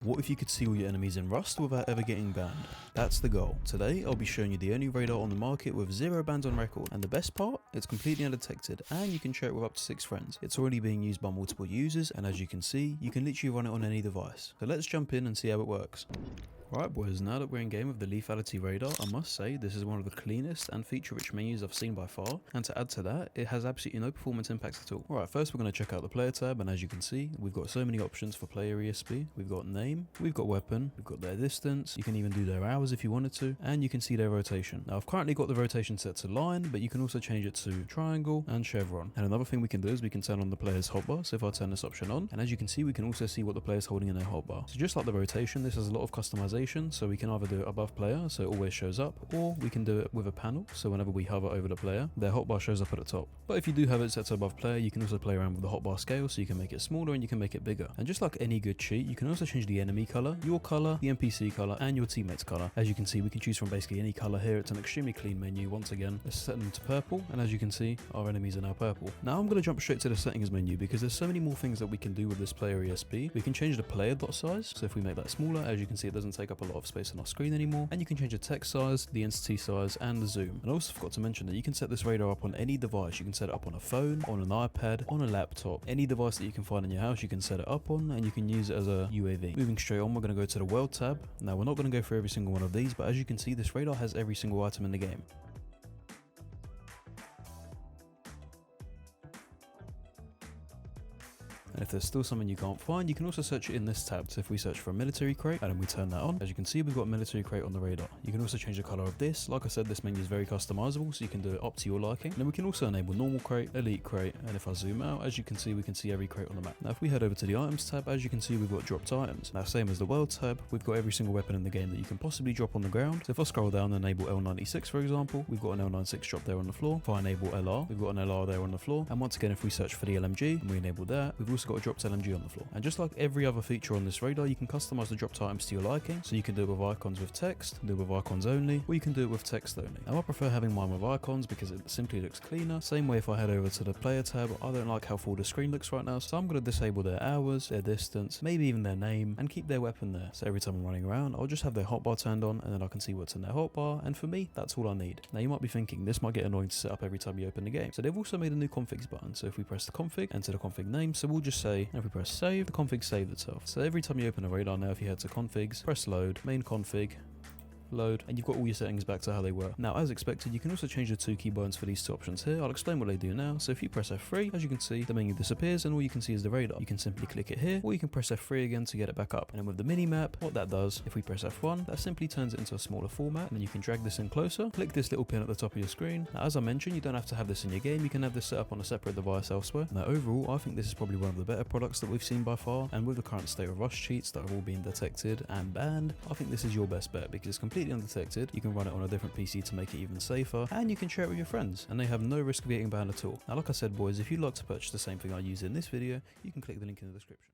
What if you could see all your enemies in Rust without ever getting banned? That's the goal. Today, I'll be showing you the only radar on the market with 0 bans on record. And the best part, it's completely undetected and you can share it with up to 6 friends. It's already being used by multiple users, and as you can see, you can literally run it on any device. So let's jump in and see how it works. Alright boys, now that we're in game with the Lethality Radar, I must say this is one of the cleanest and feature-rich menus I've seen by far, and to add to that, it has absolutely no performance impacts at all. Alright, first we're going to check out the player tab, and as you can see, we've got so many options for player ESP. We've got name, we've got weapon, we've got their distance, you can even do their hours if you wanted to, and you can see their rotation. Now I've currently got the rotation set to line, but you can also change it to triangle and chevron. And another thing we can do is we can turn on the player's hotbar, so if I turn this option on, and as you can see, we can also see what the player's holding in their hotbar. So just like the rotation, this has a lot of customization, so we can either do it above player, so it always shows up, or we can do it with a panel, so whenever we hover over the player, their hotbar shows up at the top. But if you do have it set to above player, you can also play around with the hotbar scale, so you can make it smaller and you can make it bigger. And just like any good cheat, you can also change the enemy color, your color, the NPC color, and your teammate's color. As you can see, we can choose from basically any color here. It's an extremely clean menu. Once again, let's set them to purple, and as you can see, our enemies are now purple. Now I'm going to jump straight to the settings menu because there's so many more things that we can do with this player ESP. We can change the player dot size, so if we make that smaller, as you can see, it doesn't take up a lot of space on our screen anymore, and you can change the text size, the entity size, and the zoom. And I also forgot to mention that you can set this radar up on any device. You can set it up on a phone, on an iPad, on a laptop, any device that you can find in your house you can set it up on, and you can use it as a UAV. Moving straight on, we're going to go to the world tab. Now we're not going to go through every single one of these, but as you can see, this radar has every single item in the game. And if there's still something you can't find, you can also search it in this tab. So if we search for a military crate and then we turn that on, as you can see, we've got a military crate on the radar. You can also change the color of this. Like I said, this menu is very customizable, so you can do it up to your liking. And then we can also enable normal crate, elite crate, and if I zoom out, as you can see, we can see every crate on the map. Now if we head over to the items tab, as you can see, we've got dropped items. Now same as the world tab, we've got every single weapon in the game that you can possibly drop on the ground. So if I scroll down and enable L96, for example, we've got an L96 drop there on the floor. If I enable LR, we've got an LR there on the floor. And once again, if we search for the LMG and we enable that, we've also got a dropped LMG on the floor. And just like every other feature on this radar, you can customize the dropped items to your liking. So you can do it with icons with text, do it with icons only, or you can do it with text only. Now I prefer having mine with icons because it simply looks cleaner. Same way if I head over to the player tab, I don't like how full the screen looks right now, so I'm going to disable their hours, their distance, maybe even their name, and keep their weapon there. So every time I'm running around, I'll just have their hotbar turned on, and then I can see what's in their hotbar, and for me, that's all I need. Now you might be thinking, this might get annoying to set up every time you open the game. So they've also made a new configs button. So if we press the config, enter the config name, so we'll just say, if we press save, the config saved itself. So every time you open a radar now, if you head to configs, press load, main config, load, and you've got all your settings back to how they were. Now as expected, you can also change the 2 key buttons for these 2 options here. I'll explain what they do now. So if you press F3, as you can see, the menu disappears and all you can see is the radar. You can simply click it here, or you can press F3 again to get it back up. And then with the mini map, what that does, if we press F1, that simply turns it into a smaller format, and then you can drag this in closer, click this little pin at the top of your screen. Now as I mentioned, you don't have to have this in your game, you can have this set up on a separate device elsewhere. Now overall, I think this is probably one of the better products that we've seen by far, and with the current state of Rust cheats that are all being detected and banned, I think this is your best bet because it's completely undetected. You can run it on a different PC to make it even safer, and you can share it with your friends, and they have no risk of getting banned at all. Now like I said boys, if you'd like to purchase the same thing I use in this video, you can click the link in the description.